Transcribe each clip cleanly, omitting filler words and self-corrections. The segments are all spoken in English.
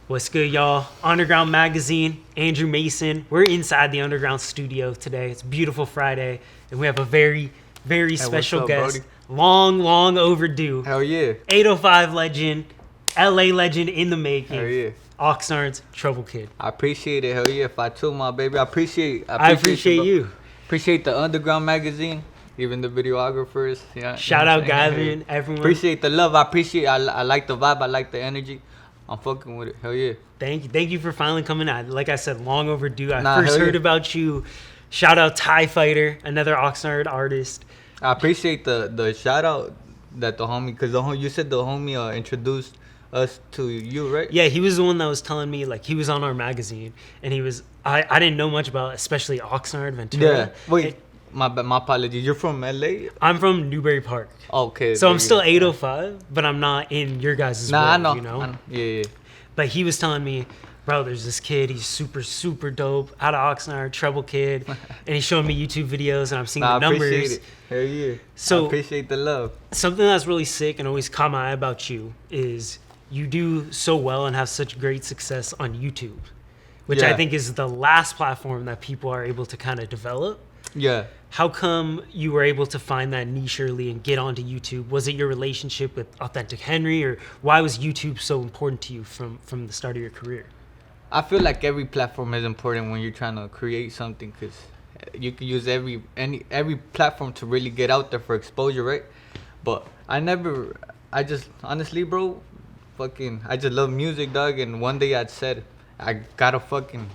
What's good, y'all? Underground Magazine, Andrew Mason. We're inside the Underground studio today. It's a beautiful Friday, and we have a very, very special guest. Brody? Long overdue. Hell yeah. 805 legend, LA legend in the making. Hell yeah. Oxnard's Trouble Kid. I appreciate it. Hell yeah. If I told my baby, I appreciate you. Appreciate the Underground Magazine, even the videographers. Yeah. Shout out Gavin, everyone. Appreciate the love. I like the vibe. I like the energy. I'm fucking with it. Hell yeah. Thank you for finally coming out. Like I said, long overdue. I first heard about you. Shout out TyFighter, another Oxnard artist. I appreciate the shout out that the homie, because you said the homie introduced us to you, right? Yeah, he was the one that was telling me, like, he was on our magazine, and he was, I didn't know much about, especially Oxnard, Ventura. Yeah. Wait, my apologies. You're from LA? I'm from Newbury Park. Okay. So I'm still 805, but I'm not in your guys' world, I know. you know? Yeah. But he was telling me, bro, there's this kid, he's super dope, out of Oxnard, Trouble Kid, and he's showing me YouTube videos, and I'm seeing the numbers. I appreciate it. Hell yeah. So I appreciate the love. Something that's really sick and always caught my eye about you is you do so well and have such great success on YouTube, which I think is the last platform that people are able to kind of develop. Yeah. How come you were able to find that niche early and get onto YouTube? Was it your relationship with Authentic Henry, or why was YouTube so important to you from the start of your career? I feel like every platform is important when you're trying to create something, because you can use every platform to really get out there for exposure, right? But I just honestly, bro, I just love music, dog. And one day I said I gotta fucking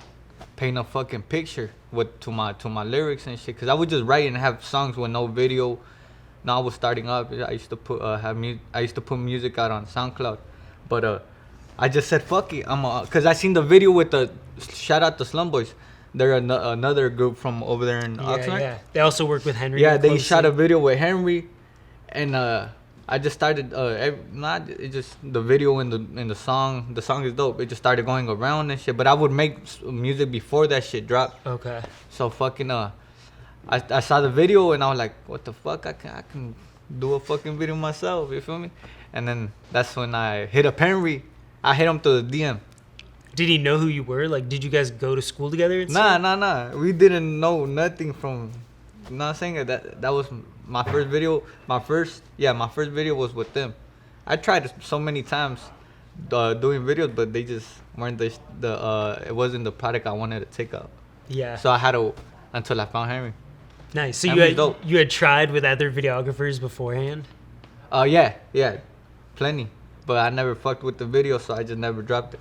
paint a fucking picture to my lyrics and shit, because I would just write and have songs with no video. Now I was starting up. I used to put music out on SoundCloud, but I just said fuck it. Cause I seen the video with the shout out the Slum Boys. They're another group from over there in Oxnard. Yeah. They also work with Henry. Yeah, they shot a video with Henry, and I just started just the video and the song. The song is dope. It just started going around and shit. But I would make music before that shit dropped. Okay. So fucking I saw the video and I was like, what the fuck? I can do a fucking video myself. You feel me? And then that's when I hit up Henry. I hit him to the DM. Did he know who you were? Like, did you guys go to school together? And Nah. We didn't know nothing from. You know what I'm saying? That was my first video. My first video was with them. I tried so many times doing videos, but they just weren't it wasn't the product I wanted to take out. Yeah. So I had to until I found Henry. Nice. So you had tried with other videographers beforehand? Yeah, plenty. But I never fucked with the video, so I just never dropped it.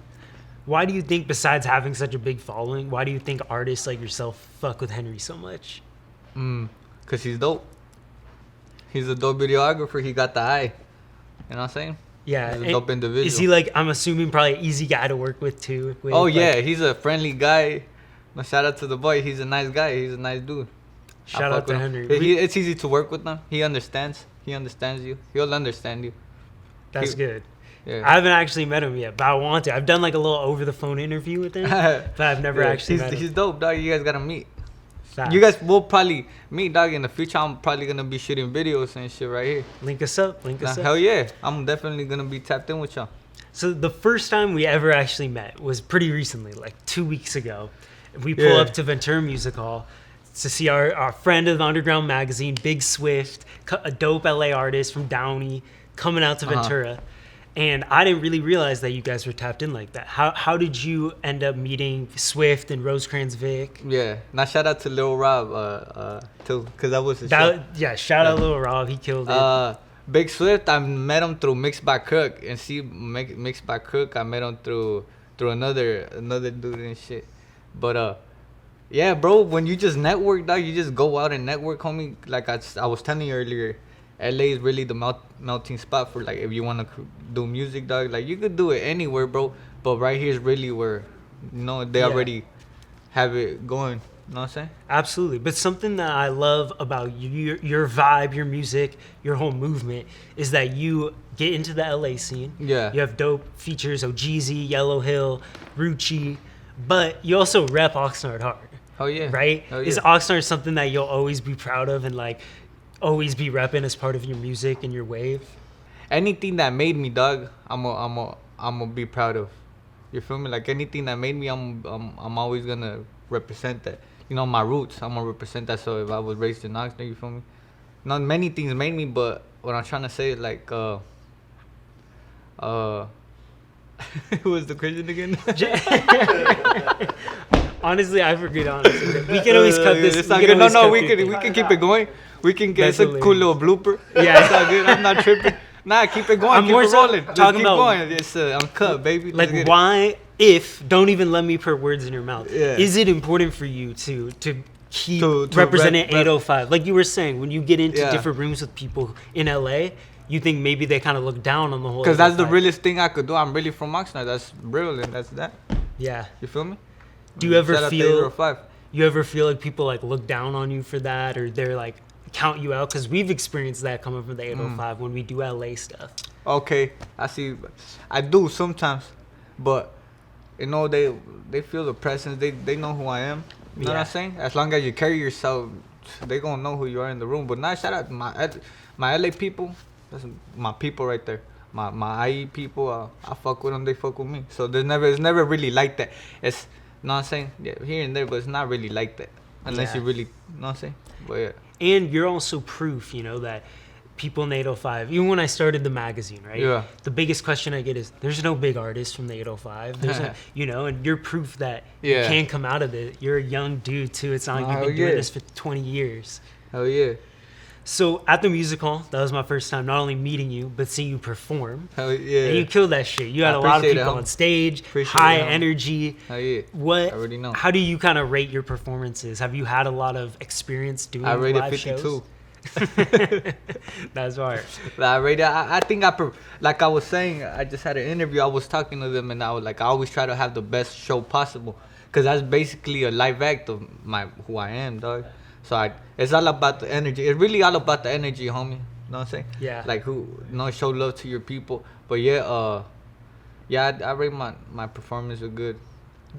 Why do you think, besides having such a big following, why do you think artists like yourself fuck with Henry so much? Cause he's dope. He's a dope videographer. He got the eye. You know what I'm saying? Yeah. He's a dope individual. Is he, like, I'm assuming, probably an easy guy to work with too? Yeah, he's a friendly guy. No, shout out to the boy. He's a nice guy. He's a nice dude. Shout out to Henry. It's easy to work with him. He understands. He understands you. He'll understand you. That's good. Yeah. I haven't actually met him yet, but I want to. I've done like a little over the phone interview with him, but I've never actually met him. He's dope, dog. You guys gotta meet. Facts. You guys will probably meet, dog. In the future, I'm probably gonna be shooting videos and shit right here. Link us up. Hell yeah. I'm definitely gonna be tapped in with y'all. So the first time we ever actually met was pretty recently, like 2 weeks ago. We pull up to Ventura Music Hall to see our friend of the Underground Magazine, Big Swift, a dope LA artist from Downey, coming out to Ventura. And I didn't really realize that you guys were tapped in like that. How did you end up meeting Swift and Rosecrans Vic? Yeah. Now shout out to Lil Rob too, because that was his show. Yeah, shout out Lil Rob. He killed it. Big Swift, I met him through Mixed by Cook. And Mixed by Cook, I met him through another dude and shit. But yeah, bro, when you just network, dog, you just go out and network, homie. Like I was telling you earlier, LA is really the melting spot for, like, if you want to do music, dog. Like, you could do it anywhere, bro. But right here is really where, they already have it going. You know what I'm saying? Absolutely. But something that I love about your vibe, your music, your whole movement is that you get into the LA scene. Yeah. You have dope features, OGZ, Yellow Hill, Rucci, but you also rep Oxnard hard. Oh, yeah. Right? Oh, yeah. Is Oxnard something that you'll always be proud of and, like, always be repping as part of your music and your wave? Anything that made me, dog, I'm gonna be proud of. You feel me? Like anything that made me, I'm always gonna represent that. You know, my roots. I'm gonna represent that. So if I was raised in Oxnard, you feel me? Not many things made me, but what I'm trying to say, like, who was the question again? Honestly, I forget. Honestly, we can always cut this. No, we can keep it going. We can get a cool little blooper. Yeah, it's all good. I'm not tripping. Nah, keep it going. I'm keep more it so rolling. talking keep about going. It's uncut, baby. Like, why? If don't even let me put words in your mouth. Yeah. Is it important for you to keep to representing 805? Like you were saying, when you get into Yeah. different rooms with people in LA, you think maybe they kind of look down on the whole. Because that's the 805. realest thing I could do. I'm really from Oxnard. That's real, and that's that. Yeah. You feel me? Do you ever Shout out to feel? 805. You ever feel like people like look down on you for that, or they're like count you out? Because we've experienced that coming from the 805 when we do LA stuff. Okay, I see. I do sometimes, but you know they feel the presence. They know who I am. You know what I'm saying? As long as you carry yourself, they gonna know who you are in the room. But now, shout out to my LA people. That's my people right there. My IE people. I fuck with them. They fuck with me. So it's never really like that. It's know what I'm saying? Yeah, here and there, but it's not really like that unless you really know what I'm saying. But yeah. And you're also proof, you know, that people in the 805, even when I started the magazine, right? Yeah. The biggest question I get is, there's no big artist from the 805. There's no, you know, and you're proof that you can come out of it. You're a young dude, too. It's not like you've been doing this for 20 years. Hell yeah. So at the music hall, that was my first time not only meeting you, but seeing you perform. Hell yeah. And you killed that shit. You had a lot of people on stage, high energy. Hell yeah. What? I already know. How do you kind of rate your performances? Have you had a lot of experience doing I rated live 52. shows? That's hard. I think like I was saying, I just had an interview. I was talking to them, and I was like, I always try to have the best show possible, because that's basically a live act of who I am, dog. So it's all about the energy. It's really all about the energy, homie. You know what I'm saying? Yeah. Like show love to your people. But yeah, I rate my performance was good.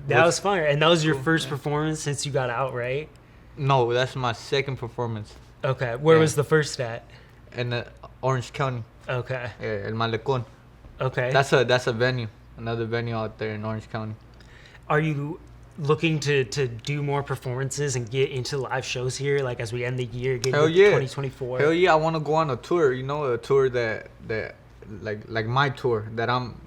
That was fire. And that was your first performance since you got out, right? No, that's my second performance. Okay. Where was the first at? In Orange County. Okay. Yeah, El Malecon. Okay. That's a venue. Another venue out there in Orange County. Are you looking to do more performances and get into live shows here, like as we end the year, get into 2024? Hell yeah, I want to go on a tour, you know, a tour that like my tour that I'm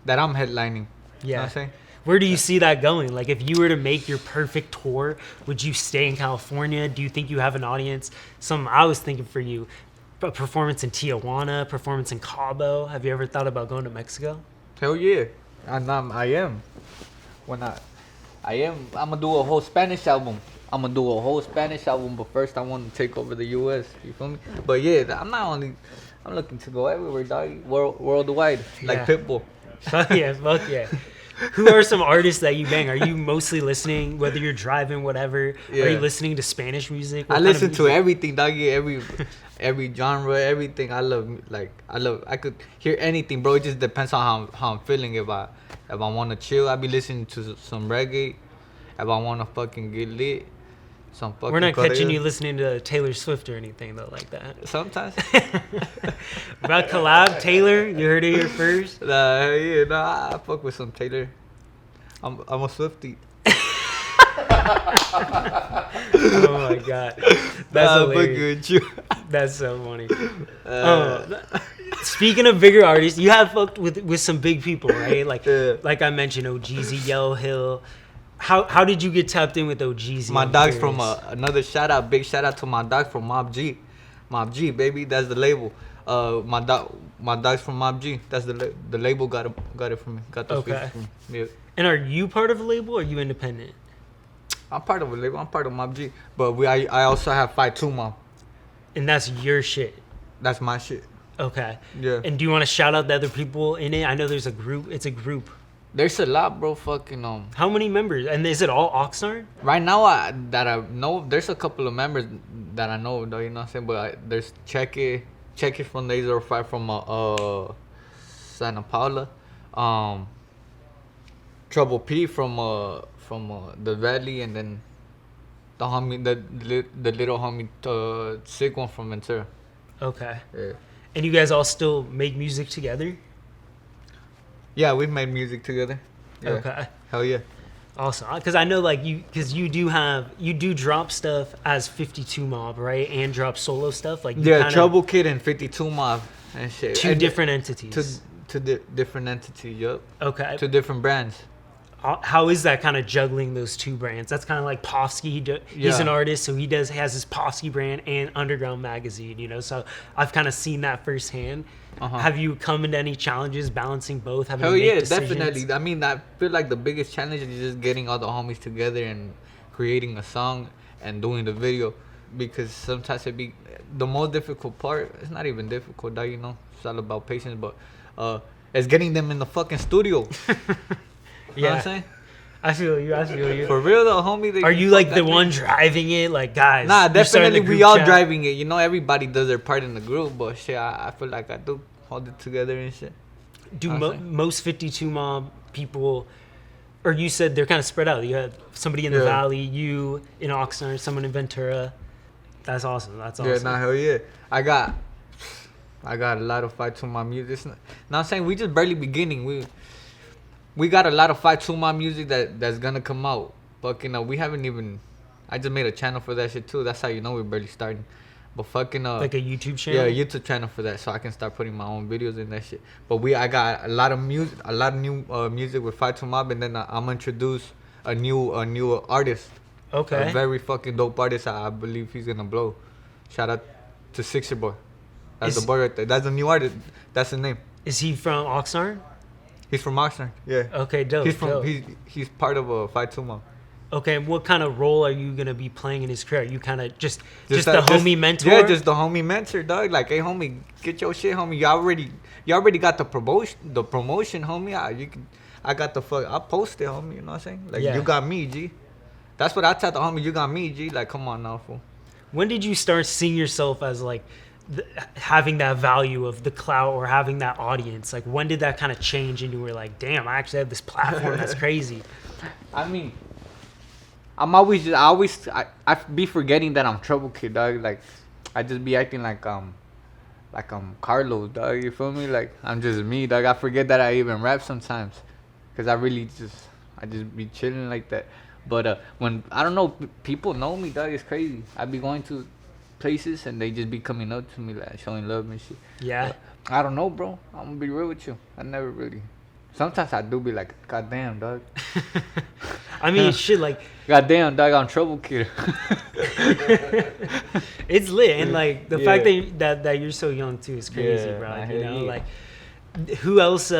headlining. Yeah. You know what I'm saying? Where do you see that going? Like, if you were to make your perfect tour, would you stay in California? Do you think you have an audience? I was thinking for you, a performance in Tijuana, performance in Cabo. Have you ever thought about going to Mexico? Hell yeah. I am. I'm gonna do a whole Spanish album. But first I want to take over the US. You feel me? But yeah, I'm looking to go everywhere, dog. Worldwide, like Pitbull. Fuck yeah. Who are some artists that you bang? Are you mostly listening, whether you're driving, whatever? Yeah. Are you listening to Spanish music? I listen to everything, doggy. Every genre, everything. I could hear anything, bro. It just depends on how I'm feeling. If I want to chill, I be listening to some reggae. If I want to fucking get lit, some fucking. We're not catching you listening to Taylor Swift or anything though, like that. Sometimes. About collab, Taylor, you heard it here first. I fuck with some Taylor. I'm a Swiftie. Oh my god, that's hilarious. That's so funny. Speaking of bigger artists, you have fucked with some big people, right? Like I mentioned, OGZ, Yellow Hill. How did you get tapped in with OGZ? My dog's from another big shout out to my dog from Mob G. Mob G, baby, that's the label. My dog's from Mob G. That's the label got it from me. Got the features from me. Yeah. And are you part of a label or are you independent? I'm part of a label. I'm part of Mob G. But I also have Fight 2 Mob. And that's your shit. That's my shit. Okay. Yeah. And do you want to shout out the other people in it? I know there's a group. It's a group. There's a lot, bro. Fucking How many members? And is it all Oxnard? Right now, that I know, there's a couple of members that I know, though. You know what I'm saying? But there's Checky from the 805 from Santa Paula. Trouble P from the Valley, and then the homie, the little homie, sick one from Ventura. Okay. Yeah. And you guys all still make music together? Yeah, we've made music together. Yeah. Okay. Hell yeah. Awesome. Because I know like you do drop stuff as 52 Mob, right? And drop solo stuff. Like you Yeah, kinda, Trouble Kid and 52 Mob and shit. two And different entities. different entities, yup. Okay. Two different brands. How is that kind of juggling those two brands? That's kind of like Pofsky. He's an artist, so he has his Pofsky brand and Underground Magazine, you know. So I've kind of seen that firsthand. Have you come into any challenges balancing both? Hell yeah, definitely. I mean, I feel like the biggest challenge is just getting all the homies together and creating a song and doing the video, because sometimes it be the most difficult part. It's not even difficult, you know. It's all about patience, but it's getting them in the fucking studio. You know what I'm saying? I feel you. For real though, homie. Are you like the one driving it? Like, guys? Nah, definitely we all chat. driving it. You know, everybody does their part in the group, but shit, I feel like I do hold it together and shit. Do most 52 Mob people, or you said they're kind of spread out. You had somebody in the Valley, you in Oxnard, someone in Ventura. That's awesome. Yeah, nah, hell yeah. I got a lot of fight to my music. Now I'm saying we just barely beginning. We got a lot of fight to my music that's gonna come out. Fucking we haven't even. I just made a channel for that shit too. That's how you know we're barely starting. But fucking like a YouTube channel. Yeah, YouTube channel for that, so I can start putting my own videos in that shit. But I got a lot of music, a lot of new music with Fight to Mob, and then I'm gonna introduce a new artist. Okay. A very fucking dope artist. I believe he's gonna blow. Shout out to Sixer Boy. That's the boy right there. That's a new artist. That's his name. Is he from Oxnard? He's from Oxnard. Yeah. Okay, dope. He's part of a Fight to Mob. Okay, and what kind of role are you gonna be playing in his career? Are you kind of just the homie mentor? Yeah, just the homie mentor, dog. Like, hey, homie, get your shit, homie. You already got the promotion, homie. I got the fuck. I posted, homie. You know what I'm saying? Like, you got me, G. That's what I tell the homie. You got me, G. Like, come on now, fool. When did you start seeing yourself as like having that value of the clout or having that audience? Like, when did that kind of change and you were like, damn, I actually have this platform that's crazy? I mean, I be forgetting that I'm Trouble Kid, dog. Like, I just be acting like Carlos, dog. You feel me? Like, I'm just me, dog. I forget that I even rap sometimes, cause I just be chilling like that. But when I don't know, people know me, dog. It's crazy. I be going to places and they just be coming up to me like showing love and shit. Yeah. But I don't know, bro. I'm gonna be real with you. I never really. Sometimes I do be like, God damn, dog. I mean, shit, like. God damn, dog, I'm Trouble Kid. It's lit, and like the fact that you're so young too is crazy, bro. You know, like who else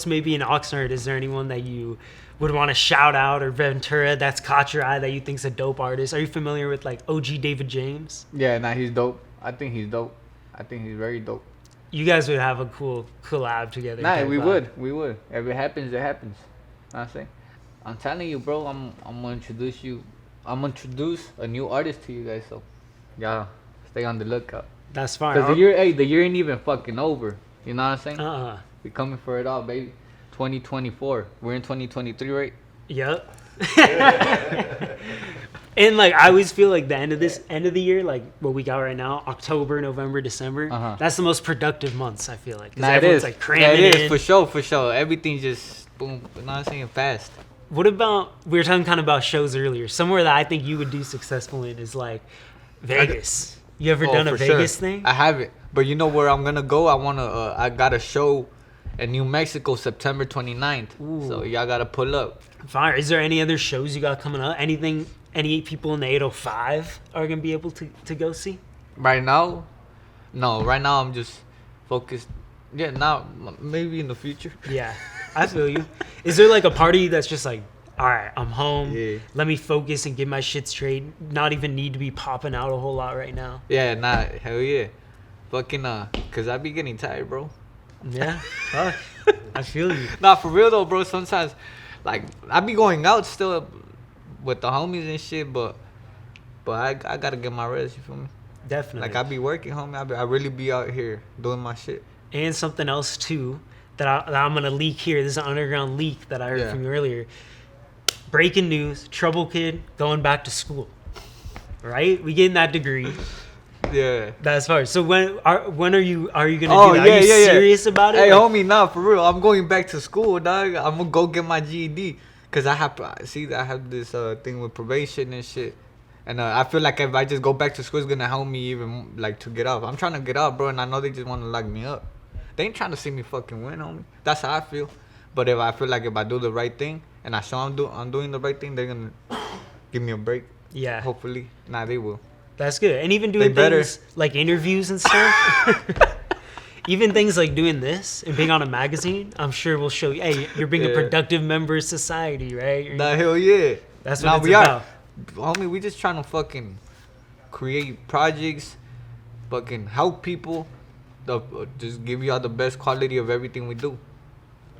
maybe in Oxnard? Is there anyone that you would want to shout out, or Ventura that's caught your eye that you think's a dope artist? Are you familiar with like OG David James? Yeah, nah, he's dope. I think he's dope. I think he's very dope. You guys would have a cool collab together. Nah, we would. If it happens, it happens. Know what I'm saying? I'm telling you, bro. I'm gonna introduce you. I'm gonna introduce a new artist to you guys. So, yeah, stay on the lookout. That's fine. Cause the year ain't even fucking over. You know what I'm saying? We coming for it all, baby. 2024. We're in 2023, right? Yep. And like I always feel like the end of the year, like what we got right now, October, November, December, that's the most productive months, I feel like. Nah, everyone's like cramming in. For sure. Everything just boom, you know what I'm saying, fast. What about, we were talking kind of about shows earlier. Somewhere that I think you would do successful in is like Vegas. You ever done a Vegas thing? I haven't, but you know where I'm gonna go? I got a show in New Mexico, September 29th. Ooh. So y'all gotta pull up. Fire. Is there any other shows you got coming up? Anything? Any people in the 805 are gonna be able to go see? Right now, no. Right now I'm just focused. Yeah, now maybe in the future. Yeah, I feel you. Is there like a party that's just like, all right, I'm home. Yeah. Let me focus and get my shit straight. Not even need to be popping out a whole lot right now. Yeah, nah, hell yeah. Fucking cause I be getting tired, bro. Yeah, fuck. I feel you. Nah, for real though, bro. Sometimes, like, I be going out still with the homies and shit, but I gotta get my rest. You feel me? Definitely. Like, I be working, homie. I really be out here doing my shit. And something else too that I'm gonna leak here. This is an underground leak that I heard from you earlier. Breaking news: Trouble Kid going back to school. Right? We getting that degree. Yeah. That's hard. So when are you gonna do Oh, that? yeah, Are you yeah, yeah. serious about it? Hey, Like, homie, nah, for real. I'm going back to school, dog. I'm gonna go get my GED. Cause I have this thing with probation and shit. And I feel like if I just go back to school, it's gonna help me even like to get out. I'm trying to get out, bro, and I know they just want to lock me up. They ain't trying to see me fucking win, homie. That's how I feel. But if I feel like if I do the right thing and I show I'm doing the right thing, they're gonna give me a break. yeah, Hopefully, they will. that's good. And even doing better. things like interviews and stuff. Even things like doing this and being on a magazine, I'm sure will show you, hey, you're being a Yeah. productive member of society, right? Nah, hell yeah. That's Nah, what it's we about. are. Homie, we just trying to fucking create projects, fucking help people, just give y'all the best quality of everything we do.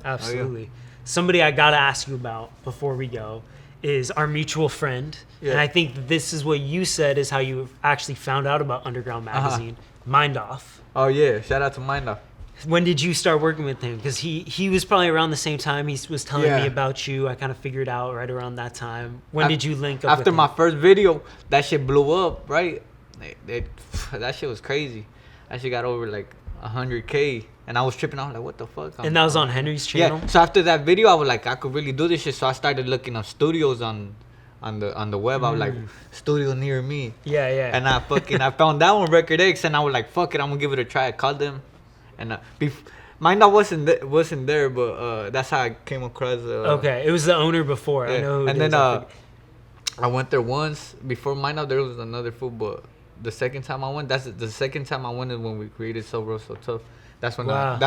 Absolutely. Somebody I gotta ask you about before we go is our mutual friend, Yeah. and I think this is what you said is how you actually found out about Underground Magazine. Mind Off. Oh yeah, shout out to Minda. When did you start working with him? Because he was probably around the same time. He was telling me Yeah. about you. I kind of figured out right around that time. When did you link up After with my him? first video, that shit blew up, right? That shit was crazy. That shit got over like 100K, and I was tripping. I was like, what the fuck? And that was on Henry's channel? Yeah. So after that video, I was like, I could really do this shit. So I started looking up studios on the web. I was like, studio near me. Yeah, yeah. And I found that one, Record X, and I was like, fuck it, I'm gonna give it a try. I called them, and mine that wasn't there, but that's how I came across. Okay, it was the owner before. I Yeah. know who And it is. then I went there once before mine. There was another food, but the second time I went, that's the second time I went is when we created So Real So Tough. That's when Wow.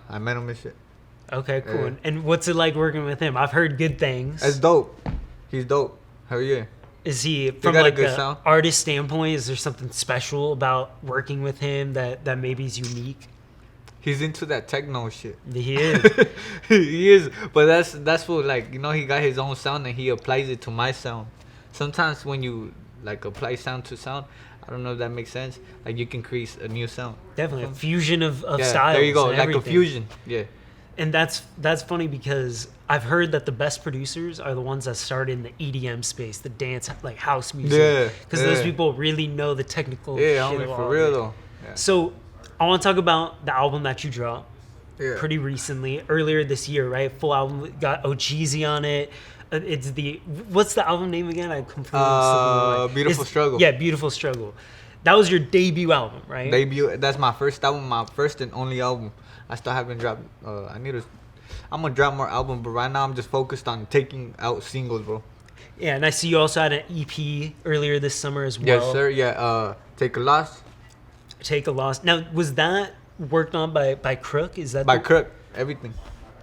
I met him and shit. Okay, cool. Yeah. And what's it like working with him? I've heard good things. It's dope. He's dope. Hell yeah. Is he from got a like good the sound. artist standpoint? Is there something special about working with him that maybe is unique? He's into that techno shit. He is. He is, but that's what, like, you know, he got his own sound and he applies it to my sound. Sometimes when you like apply sound to sound, I don't know if that makes sense. Like you can create a new sound. Definitely a fusion of Yeah, styles. there you go, and like a everything. fusion. Yeah. And that's funny because I've heard that the best producers are the ones that start in the EDM space, the dance, like house music. Yeah, Because those yeah. people really know the technical Yeah, shit homie, of for all real of it. though. Yeah. So I want to talk about the album that you dropped Yeah. pretty recently, earlier this year, right? Full album, got OGZ on it. It's what's the album name again? I completely slipped my mind. Beautiful Struggle. Yeah, Beautiful Struggle. That was your debut album, right? Debut. That's my first album, my first and only album. I still haven't dropped. I'm gonna drop more albums, but right now I'm just focused on taking out singles, bro. Yeah, and I see you also had an EP earlier this summer as well. Yes, sir. Yeah. Take a Loss. Take a Loss. Now, was that worked on by Crook? Is that By Crook. Everything.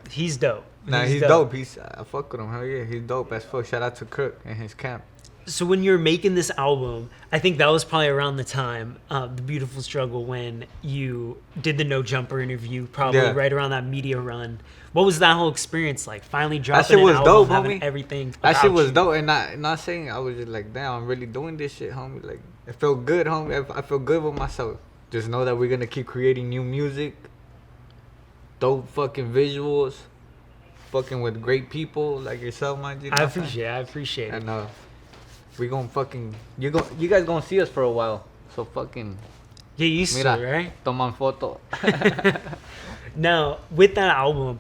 He's dope. Nah, he's dope. I fuck with him. Hell yeah, he's dope as fuck. Shout out to Crook and his camp. So when you're making this album, I think that was probably around the time, The Beautiful Struggle, when you did the No Jumper interview, probably Yeah. right around that media run. What was that whole experience like? Finally That dropping shit was an album, dope, having homie. everything That shit about was you. dope, and not saying I was just like, damn, I'm really doing this shit, homie. Like, it felt good, homie. I feel good with myself. Just know that we're gonna keep creating new music, dope fucking visuals, fucking with great people like yourself, man. You know I what I'm saying? appreciate it. And we gonna fucking you guys gonna see us for a while. So fucking Get used to it, right? toman foto. Now, with that album,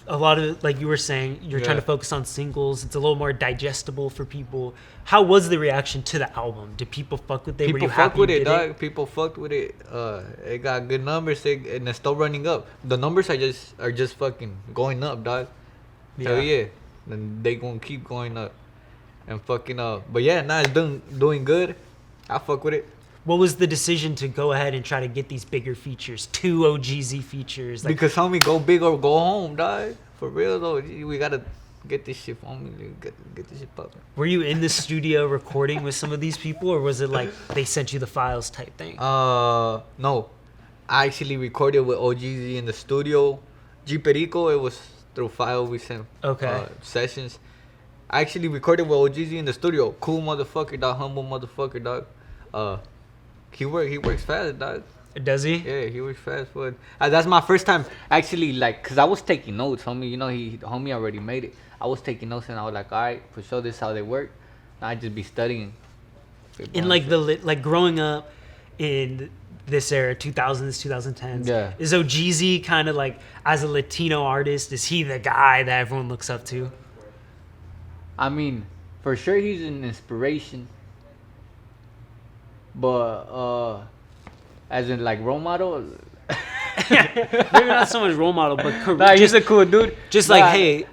a lot of, like you were saying, you're trying Yeah. to focus on singles. It's a little more digestible for people. How was the reaction to the album? Did people fuck with it? Were People you fuck happy with you it, did dog. People fucked with it. It got good numbers, and it's still running up. The numbers are just fucking going up, dog. Hell yeah. Then they gonna keep going up and fucking up. But yeah, it's doing good. I fuck with it. What was the decision to go ahead and try to get these bigger features, 2 OGZ features? Like, Because homie, go big or go home, dog. For real though, we gotta get this shit, homie. Get this shit popping. were you in the studio recording with some of these people, or was it like they sent you the files type thing? No. I actually recorded with OGZ in the studio. G Perico, it was through file we sent. Okay. Sessions. I actually recorded with OGZ in the studio. Cool motherfucker, dog. Humble motherfucker, dog. He works fast, dog. Does he? Yeah, he works fast, but that's my first time actually, like, cause I was taking notes, homie. You know, homie already made it. I was taking notes and I was like, all right, for sure, this is how they work. Now I just be studying. In like like growing up in this era, 2000s, 2010s, Yeah. is OGZ kind of like, as a Latino artist, is he the guy that everyone looks up to? I mean, for sure he's an inspiration. But as in like role model. Maybe not so much role model, but Nah, he's a cool dude. just Nah, like, hey,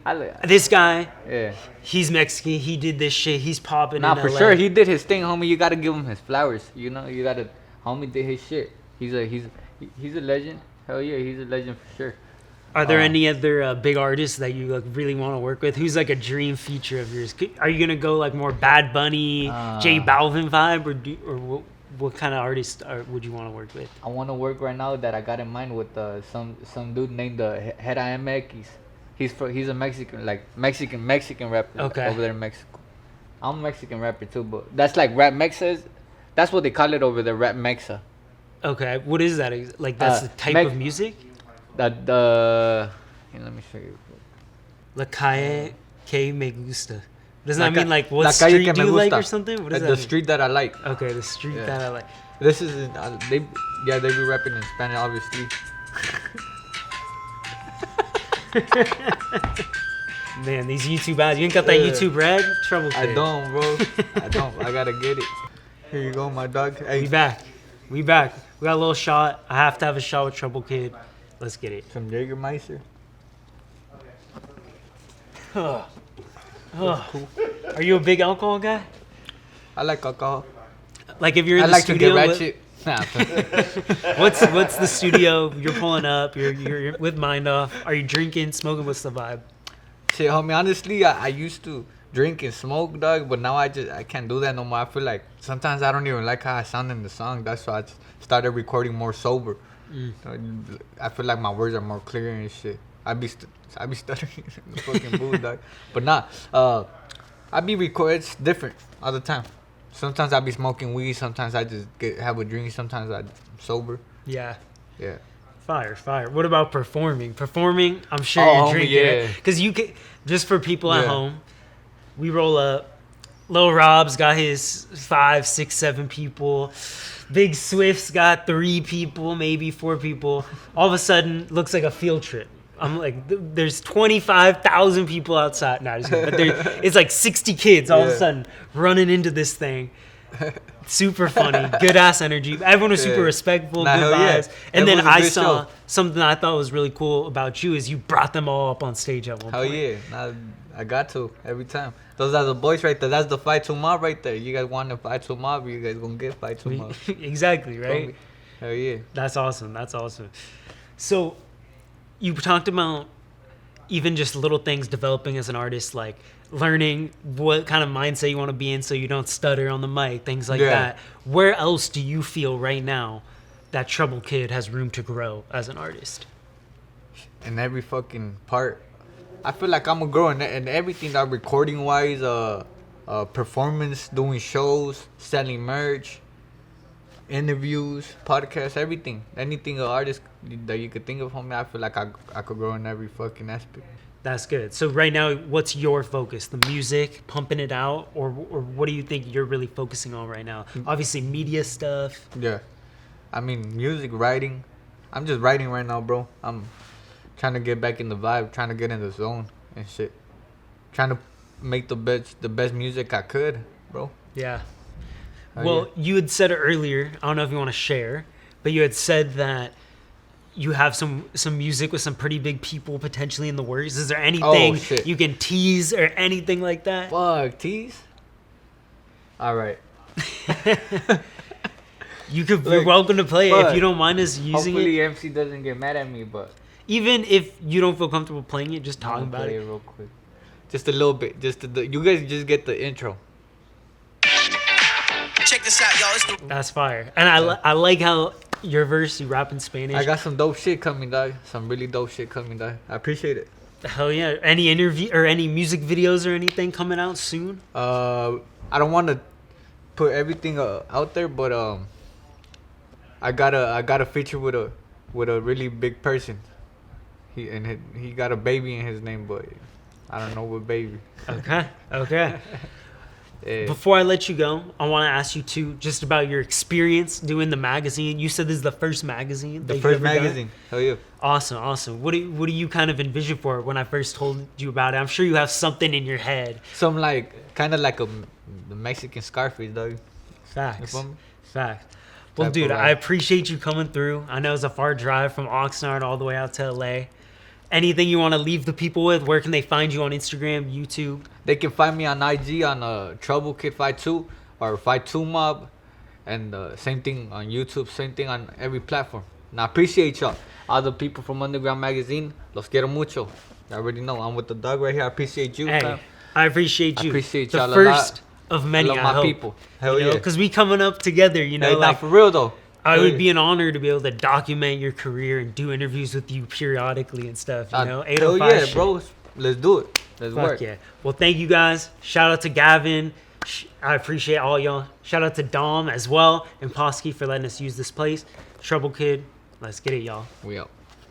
this guy, yeah. he's Mexican, he did this shit, he's popping Nah, in for LA. sure he did his thing, homie. You gotta give him his flowers. You know, you gotta. Homie did his shit. He's a legend. Hell yeah, he's a legend for sure. Are there any other big artists that you like really want to work with? Who's like a dream feature of yours? Are you gonna go like more Bad Bunny, J Balvin vibe, or what kind of artist would you want to work with? I want to work right now that I got in mind with some dude named Hera MX. He's a Mexican, like Mexican rapper over there in Mexico. I'm a Mexican rapper too, but that's like Rap Mexa. That's what they call it over there, Rap Mexa. Okay, what is that? Like that's the type of music? Here, let me show you. La calle que me gusta. Doesn't that La mean like La what calle street que do me you like gusta. or something? What does that The mean? street that I like. Okay, the street Yeah. that I like. This is they be rapping in Spanish, obviously. Man, these YouTube ads. You ain't got that Yeah. YouTube red? Trouble I kid. don't, bro. I don't. I gotta get it. Here you go, my dog. Hey, We back. We got a little shot. I have to have a shot with Trouble Kid. Let's get it. some Jägermeister. Are you a big alcohol guy? I like alcohol. Like if you're in I the like to studio, get ratchet. Nah, what's the studio? You're pulling up. You're with Mind Off. Are you drinking, smoking? What's the vibe? shit, homie. Honestly, I used to drink and smoke, dog, but now I can't do that no more. I feel like sometimes I don't even like how I sound in the song. That's why I started recording more sober. I feel like my words are more clear and shit. I be stuttering in the fucking booth, dog. But nah, I be recording. It's different all the time. Sometimes I be smoking weed. Sometimes I just have a drink. Sometimes I'm sober. Yeah. Yeah. Fire. What about performing? Performing, I'm sure Oh, you're homie, drinking. yeah. Because you can, just for people at Yeah. home, we roll up. Lil Rob's got his 5, 6, 7 people. Big Swift's got 3 people, maybe 4 people. All of a sudden, looks like a field trip. I'm like, there's 25,000 people outside. No, just kidding. But it's like 60 kids all of a sudden running into this thing. Super funny, good ass energy. Everyone was super respectful, Nah, good hell yeah. vibes. And It then was a I good saw show. something I thought was really cool about you is you brought them all up on stage at one Hell point. yeah. Nah, I got to every time. Those are the boys right there. That's the fight to mob right there. You guys want to fight to mob, you guys gonna get fight to mob. Exactly, right? Hell yeah. That's awesome. So you talked about even just little things developing as an artist, like learning what kind of mindset you want to be in so you don't stutter on the mic, things like Yeah. that. Where else do you feel right now that Trouble Kid has room to grow as an artist? In every fucking part. I feel like I'm a girl in everything that recording wise, performance, doing shows, selling merch, interviews, podcasts, everything. Anything an artist that you could think of, homie, I feel like I could grow in every fucking aspect. That's good. So right now, what's your focus? The music, pumping it out, or what do you think you're really focusing on right now? Obviously, media stuff. Yeah. I mean, music, writing. I'm just writing right now, bro. I'm trying to get back in the vibe, trying to get in the zone and shit. Trying to make the best music I could, bro. Yeah. Oh, Well, yeah. you had said earlier, I don't know if you want to share, but you had said that you have some music with some pretty big people potentially in the works. Is there anything shit. you can tease or anything like that? Fuck, tease. All right. You're Like, welcome to play it if fuck. you don't mind us using Hopefully it. MC doesn't get mad at me, but Even if you don't feel comfortable playing it, just talk I'll about play it. real quick. Just a little bit. You guys just get the intro. Check this out, y'all. It's the That's fire. And I like how your verse, you rap in Spanish. I got some dope shit coming, dog. Some really dope shit coming, dog. I appreciate it. Hell yeah. Any interview or any music videos or anything coming out soon? I don't want to put everything out there, but I got a feature with a really big person. He got a baby in his name, but I don't know what baby. Okay. Before I let you go, I want to ask you too, just about your experience doing the magazine. You said this is the first magazine. The first magazine. Hell yeah. Awesome. What do you kind of envision for it when I first told you about it? I'm sure you have something in your head. Some like kind of like the Mexican Scarface, dog. Facts. Well, dude, I appreciate you coming through. I know it's a far drive from Oxnard all the way out to LA. Anything you want to leave the people with? Where can they find you on Instagram, YouTube? They can find me on IG on Trouble Kid Fight 2 or Fight 2 Mob, and same thing on YouTube, same thing on every platform. And I appreciate y'all, all the people from Underground Magazine. Los quiero mucho. I already know I'm with the dog right here. I appreciate you. Hey, fam. I appreciate you. I appreciate the y'all first a lot. of many. I love my people. Hell yeah. Because we coming up together. You know, hey, like not for real though. It would be an honor to be able to document your career and do interviews with you periodically and stuff. You know, 805 hell yeah, shit. bro. Let's do it. Let's work. Yeah. Well, thank you guys. Shout out to Gavin. I appreciate all y'all. Shout out to Dom as well and Posky for letting us use this place. Trouble Kid. Let's get it, y'all. We out.